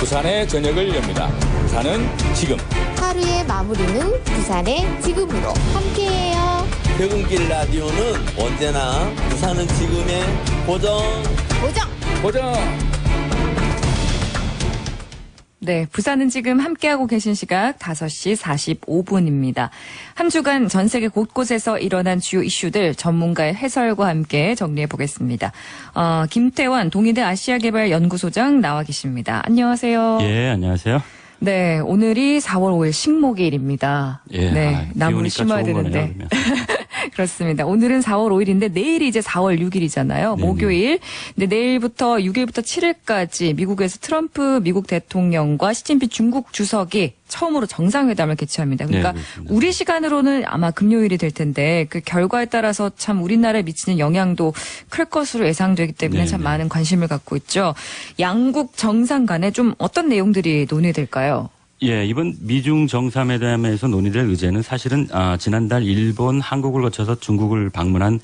부산의 저녁을 엽니다. 부산은 지금. 하루의 마무리는 부산의 지금으로 함께해요. 퇴근길 라디오는 언제나 부산은 지금의 고정. 고정. 네, 부산은 지금 함께하고 계신 시각 5시 45분입니다. 한 주간 전 세계 곳곳에서 일어난 주요 이슈들 전문가의 해설과 함께 정리해 보겠습니다. 김태환 동의대 아시아개발연구소장 나와 계십니다. 안녕하세요. 예, 안녕하세요. 네, 오늘이 4월 5일 식목일입니다. 예, 네, 나무를 심어야 되는데. 그렇습니다. 오늘은 4월 5일인데 내일이 이제 4월 6일이잖아요. 네네. 목요일. 근데 내일부터 6일부터 7일까지 미국에서 트럼프 미국 대통령과 시진핑 중국 주석이 처음으로 정상회담을 개최합니다. 그러니까 네, 우리 시간으로는 아마 금요일이 될 텐데 그 결과에 따라서 참 우리나라에 미치는 영향도 클 것으로 예상되기 때문에 참 많은 관심을 갖고 있죠. 양국 정상 간에 좀 어떤 내용들이 논의될까요? 예, 이번 미중 정상회담에서 논의될 의제는 사실은 지난달 일본, 한국을 거쳐서 중국을 방문한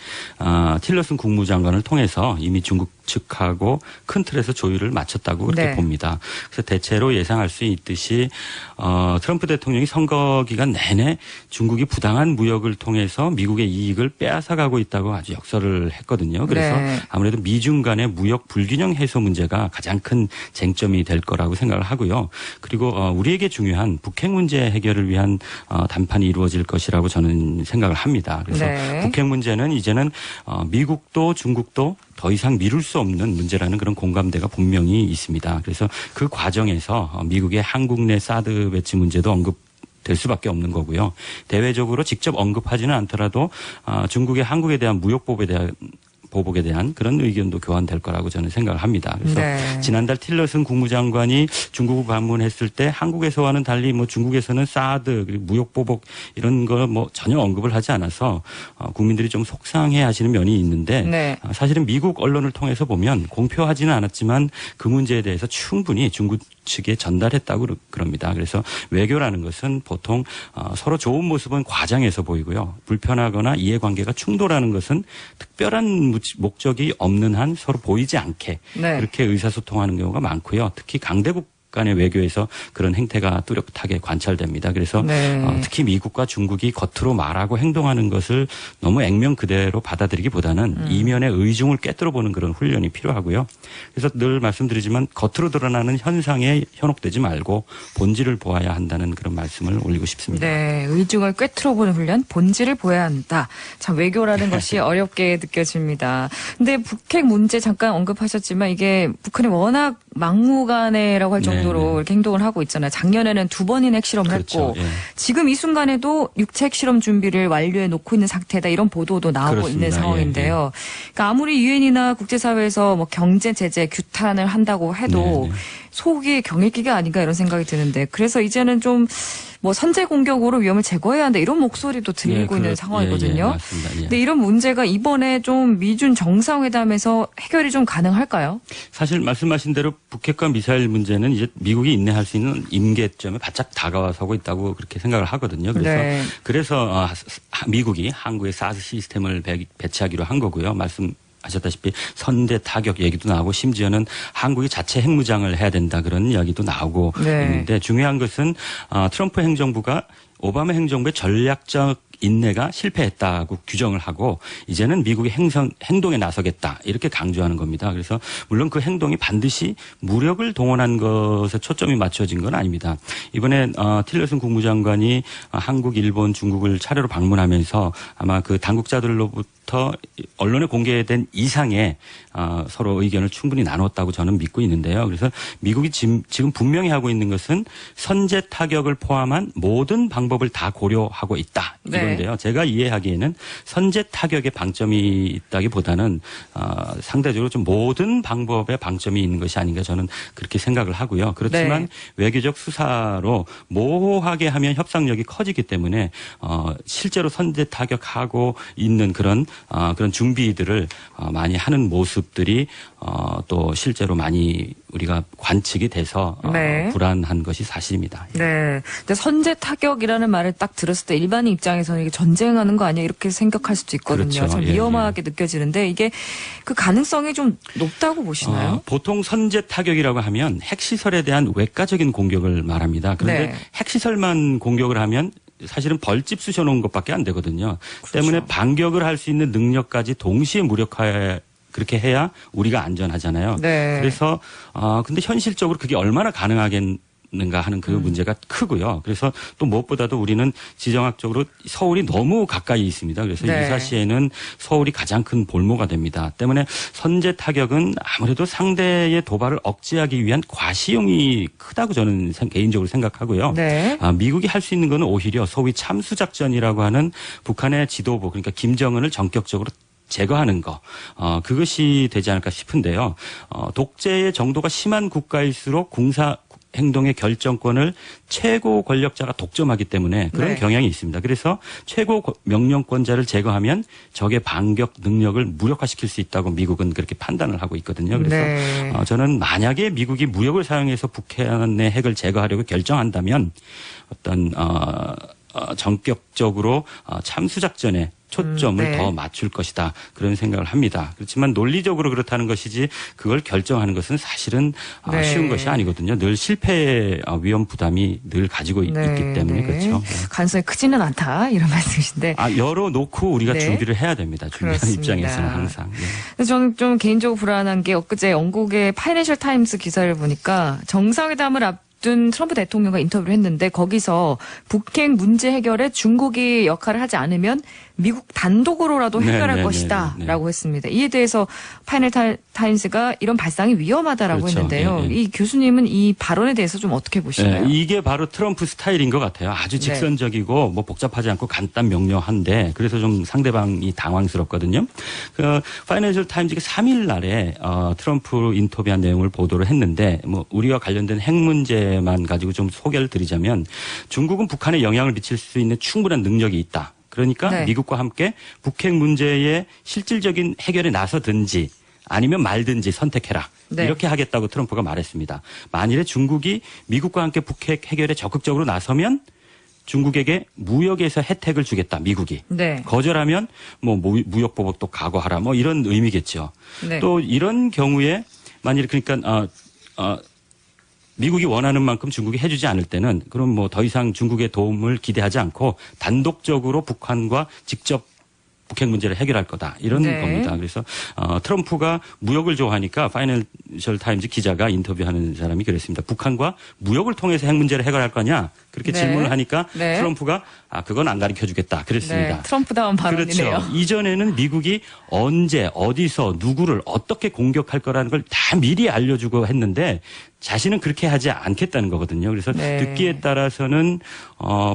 틸러슨 국무장관을 통해서 이미 중국 측하고 큰 틀에서 조율을 마쳤다고 그렇게 봅니다. 그래서 대체로 예상할 수 있듯이 트럼프 대통령이 선거 기간 내내 중국이 부당한 무역을 통해서 미국의 이익을 빼앗아가고 있다고 아주 역설을 했거든요. 그래서 아무래도 미중 간의 무역 불균형 해소 문제가 가장 큰 쟁점이 될 거라고 생각을 하고요. 그리고 우리에게 중요한 북핵 문제 해결을 위한 담판이 이루어질 것이라고 저는 생각을 합니다. 그래서 북핵 문제는 이제는 미국도 중국도 더 이상 미룰 수 없는 문제라는 그런 공감대가 분명히 있습니다. 그래서 그 과정에서 미국의 한국 내 사드 배치 문제도 언급될 수밖에 없는 거고요. 대외적으로 직접 언급하지는 않더라도 중국의 한국에 대한 보복에 대한 그런 의견도 교환될 거라고 저는 생각을 합니다. 그래서 지난달 틸러슨 국무장관이 중국을 방문했을 때 한국에서와는 달리 중국에서는 사드 그리고 무역 보복 이런 거 전혀 언급을 하지 않아서 국민들이 좀 속상해하시는 면이 있는데 사실은 미국 언론을 통해서 보면 공표하지는 않았지만 그 문제에 대해서 충분히 중국 측에 전달했다고 그럽니다. 그래서 외교라는 것은 보통 서로 좋은 모습은 과장해서 보이고요. 불편하거나 이해관계가 충돌하는 것은 특별한 목적이 없는 한 서로 보이지 않게 그렇게 의사소통하는 경우가 많고요. 특히 강대국 간의 외교에서 그런 행태가 뚜렷하게 관찰됩니다. 그래서 특히 미국과 중국이 겉으로 말하고 행동하는 것을 너무 액면 그대로 받아들이기보다는 이면의 의중을 꿰뚫어보는 그런 훈련이 필요하고요. 그래서 늘 말씀드리지만 겉으로 드러나는 현상에 현혹되지 말고 본질을 보아야 한다는 그런 말씀을 올리고 싶습니다. 네, 의중을 꿰뚫어보는 훈련, 본질을 보아야 한다. 참 외교라는 것이 어렵게 느껴집니다. 근데 북핵 문제 잠깐 언급하셨지만 이게 북한이 워낙 막무가내라고 할 정도로 이렇게 행동을 하고 있잖아요. 작년에는 2번이나 핵실험을 했고 지금 이 순간에도 육체 핵실험 준비를 완료해 놓고 있는 상태다. 이런 보도도 나오고 있는 상황인데요. 그러니까 아무리 유엔이나 국제사회에서 경제 제재 규탄을 한다고 해도 속이 경일기가 아닌가 이런 생각이 드는데 그래서 이제는 좀 선제 공격으로 위험을 제거해야 한다 이런 목소리도 들리고 있는 상황이거든요. 맞습니다. 근데 이런 문제가 이번에 좀 미중 정상회담에서 해결이 좀 가능할까요? 사실 말씀하신 대로 북핵과 미사일 문제는 이제 미국이 인내할 수 있는 임계점에 바짝 다가서고 있다고 그렇게 생각을 하거든요. 그래서 미국이 한국에 사드 시스템을 배치하기로 한 거고요. 하셨다시피 선제 타격 얘기도 나오고 심지어는 한국이 자체 핵무장을 해야 된다 그런 이야기도 나오고 있는데 중요한 것은 트럼프 행정부가 오바마 행정부의 전략적 인내가 실패했다고 규정을 하고 이제는 미국의 행동에 나서겠다 이렇게 강조하는 겁니다. 그래서 물론 그 행동이 반드시 무력을 동원한 것에 초점이 맞춰진 건 아닙니다. 이번에 틸러슨 국무장관이 한국, 일본, 중국을 차례로 방문하면서 아마 그 당국자들로부터 언론에 공개된 이상의 서로 의견을 충분히 나눴다고 저는 믿고 있는데요. 그래서 미국이 지금 분명히 하고 있는 것은 선제 타격을 포함한 모든 방법을 다 고려하고 있다. 이건데요. 제가 이해하기에는 선제 타격의 방점이 있다기보다는 상대적으로 좀 모든 방법에 방점이 있는 것이 아닌가 저는 그렇게 생각을 하고요. 그렇지만 외교적 수사로 모호하게 하면 협상력이 커지기 때문에 실제로 선제 타격하고 있는 그런 그런 준비들을 많이 하는 모습들이 또 실제로 많이 우리가 관측이 돼서 네. 불안한 것이 사실입니다. 네. 근데 선제 타격이라는 말을 딱 들었을 때 일반인 입장에서는 이게 전쟁하는 거 아니야 이렇게 생각할 수도 있거든요. 그렇죠. 참 예, 위험하게 느껴지는데 이게 그 가능성이 좀 높다고 보시나요? 보통 선제 타격이라고 하면 핵시설에 대한 외과적인 공격을 말합니다. 그런데 네. 핵시설만 공격을 하면 사실은 벌집 쑤셔놓은 것밖에 안 되거든요. 그렇죠. 때문에 반격을 할 수 있는 능력까지 동시에 무력화해 그렇게 해야 우리가 안전하잖아요. 네. 그래서 근데 현실적으로 그게 얼마나 가능하겠는가 하는 그 문제가 크고요. 그래서 또 무엇보다도 우리는 지정학적으로 서울이 너무 가까이 있습니다. 그래서 네. 유사시에는 서울이 가장 큰 볼모가 됩니다. 때문에 선제 타격은 아무래도 상대의 도발을 억제하기 위한 과시용이 크다고 저는 개인적으로 생각하고요. 네. 미국이 할 수 있는 건 오히려 소위 참수작전이라고 하는 북한의 지도부 그러니까 김정은을 전격적으로 제거하는 거, 그것이 되지 않을까 싶은데요. 독재의 정도가 심한 국가일수록 군사 행동의 결정권을 최고 권력자가 독점하기 때문에 그런 네. 경향이 있습니다. 그래서 최고 명령권자를 제거하면 적의 반격 능력을 무력화시킬 수 있다고 미국은 그렇게 판단을 하고 있거든요. 그래서 네. 저는 만약에 미국이 무력을 사용해서 북한의 핵을 제거하려고 결정한다면 어떤 전격적으로 참수작전에 초점을 네. 더 맞출 것이다. 그런 생각을 합니다. 그렇지만 논리적으로 그렇다는 것이지 그걸 결정하는 것은 사실은 네. 쉬운 것이 아니거든요. 늘 실패의 위험 부담이 늘 가지고 네. 있기 때문에 네. 그렇죠. 가능성이 크지는 않다 이런 말씀이신데. 열어놓고 우리가 네. 준비를 해야 됩니다. 준비하는 그렇습니다. 입장에서는 항상. 네. 근데 저는 좀 개인적으로 불안한 게 엊그제 영국의 파이낸셜 타임스 기사를 보니까 정상회담을 앞둔 트럼프 대통령과 인터뷰를 했는데 거기서 북핵 문제 해결에 중국이 역할을 하지 않으면 미국 단독으로라도 해결할 네, 것이다 네. 라고 했습니다. 이에 대해서 파이낸셜 타임스가 이런 발상이 위험하다라고 그렇죠. 했는데요. 네, 네. 이 교수님은 이 발언에 대해서 좀 어떻게 보시나요? 네, 이게 바로 트럼프 스타일인 것 같아요. 아주 네. 직선적이고 뭐 복잡하지 않고 간단 명료한데 그래서 좀 상대방이 당황스럽거든요. 그 파이낸셜 타임즈가 3일 날에 트럼프 인터뷰한 내용을 보도를 했는데 뭐 우리와 관련된 핵 문제만 가지고 좀 소개를 드리자면 중국은 북한에 영향을 미칠 수 있는 충분한 능력이 있다. 그러니까 네. 미국과 함께 북핵 문제의 실질적인 해결에 나서든지 아니면 말든지 선택해라. 네. 이렇게 하겠다고 트럼프가 말했습니다. 만일에 중국이 미국과 함께 북핵 해결에 적극적으로 나서면 중국에게 무역에서 혜택을 주겠다. 미국이. 네. 거절하면 뭐 무역보복도 각오하라. 뭐 이런 의미겠죠. 네. 또 이런 경우에 만일에 그러니까 미국이 원하는 만큼 중국이 해주지 않을 때는 그럼 뭐 더 이상 중국의 도움을 기대하지 않고 단독적으로 북한과 직접 북핵 문제를 해결할 거다. 이런 네. 겁니다. 그래서 트럼프가 무역을 좋아하니까 파이낸셜 타임즈 기자가 인터뷰하는 사람이 그랬습니다. 북한과 무역을 통해서 핵 문제를 해결할 거냐? 그렇게 네. 질문을 하니까 네. 트럼프가 그건 안 가르쳐 주겠다. 그랬습니다. 네, 트럼프다운 발언이네요. 그렇죠. 이전에는 미국이 언제 어디서 누구를 어떻게 공격할 거라는 걸 다 미리 알려주고 했는데 자신은 그렇게 하지 않겠다는 거거든요. 그래서 네. 듣기에 따라서는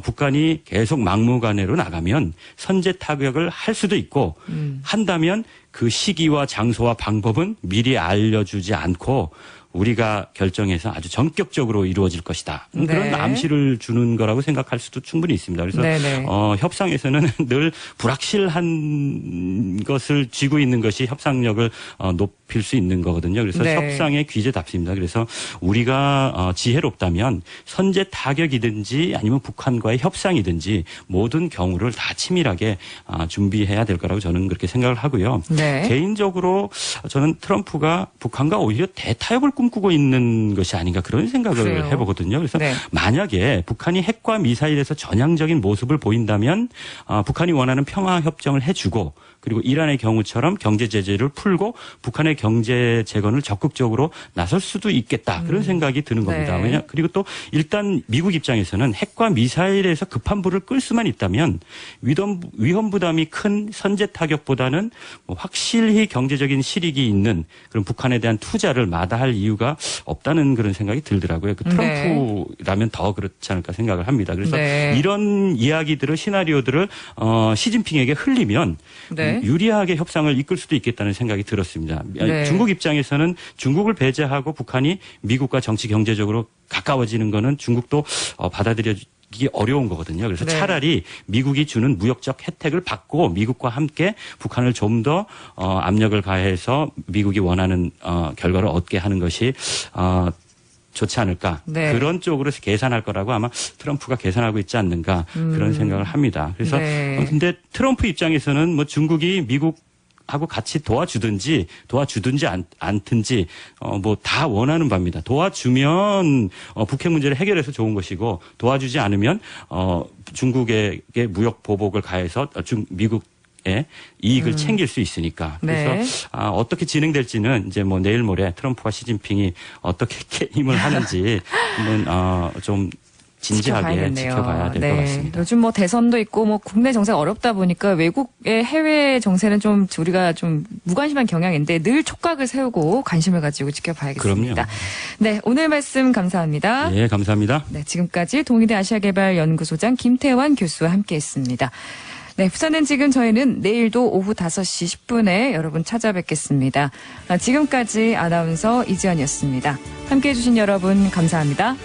북한이 계속 막무가내로 나가면 선제 타격을 할 수도 있고 한다면 그 시기와 장소와 방법은 미리 알려주지 않고 우리가 결정해서 아주 전격적으로 이루어질 것이다. 네. 그런 암시를 주는 거라고 생각할 수도 충분히 있습니다. 그래서 네네. 협상에서는 늘 불확실한 것을 쥐고 있는 것이 협상력을 높일 수 있는 거거든요. 그래서 네. 협상의 귀재답습니다. 그래서 우리가 지혜롭다면 선제 타격이든지 아니면 북한과의 협상이든지 모든 경우를 다 치밀하게 준비해야 될 거라고 저는 그렇게 생각을 하고요. 네. 개인적으로 저는 트럼프가 북한과 오히려 대타협을 꿈꾸고 있는 것이 아닌가 그런 생각을 그래요. 해보거든요. 그래서 네. 만약에 북한이 핵과 미사일에서 전향적인 모습을 보인다면 북한이 원하는 평화협정을 해주고 그리고 이란의 경우처럼 경제 제재를 풀고 북한의 경제 재건을 적극적으로 나설 수도 있겠다. 그런 생각이 드는 겁니다. 네. 왜냐 그리고 또 일단 미국 입장에서는 핵과 미사일에서 급한 불을 끌 수만 있다면 위험 부담이 큰 선제 타격보다는 확실히 경제적인 실익이 있는 그런 북한에 대한 투자를 마다할 이유가 없다는 그런 생각이 들더라고요. 그 트럼프라면 더 그렇지 않을까 생각을 합니다. 그래서 네. 이런 이야기들을 시나리오들을 시진핑에게 흘리면 네. 유리하게 협상을 이끌 수도 있겠다는 생각이 들었습니다. 네. 중국 입장에서는 중국을 배제하고 북한이 미국과 정치 경제적으로 가까워지는 거는 중국도 받아들여 이게 어려운 거거든요. 그래서 네. 차라리 미국이 주는 무역적 혜택을 받고 미국과 함께 북한을 좀 더 압력을 가해서 미국이 원하는 결과를 얻게 하는 것이 좋지 않을까. 네. 그런 쪽으로 계산할 거라고 아마 트럼프가 계산하고 있지 않는가 그런 생각을 합니다. 그래서 네. 근데 트럼프 입장에서는 뭐 중국이 미국하고 같이 도와주든지 않든지 뭐 다 원하는 바입니다. 도와주면 북핵 문제를 해결해서 좋은 것이고 도와주지 않으면 중국에게 무역 보복을 가해서 미국의 이익을 챙길 수 있으니까. 그래서 네. 어떻게 진행될지는 이제 뭐 내일 모레 트럼프와 시진핑이 어떻게 게임을 하는지 한번 좀 진지하게 지켜봐야 될 것 같습니다. 요즘 뭐 대선도 있고 뭐 국내 정세 어렵다 보니까 외국의 해외 정세는 좀 우리가 좀 무관심한 경향인데 늘 촉각을 세우고 관심을 가지고 지켜봐야겠습니다. 그럼요. 네, 오늘 말씀 감사합니다. 예, 감사합니다. 네, 지금까지 동의대 아시아개발연구소장 김태환 교수와 함께했습니다. 네, 부산은 지금 저희는 내일도 오후 5시 10분에 여러분 찾아뵙겠습니다. 지금까지 아나운서 이지연이었습니다. 함께해 주신 여러분 감사합니다.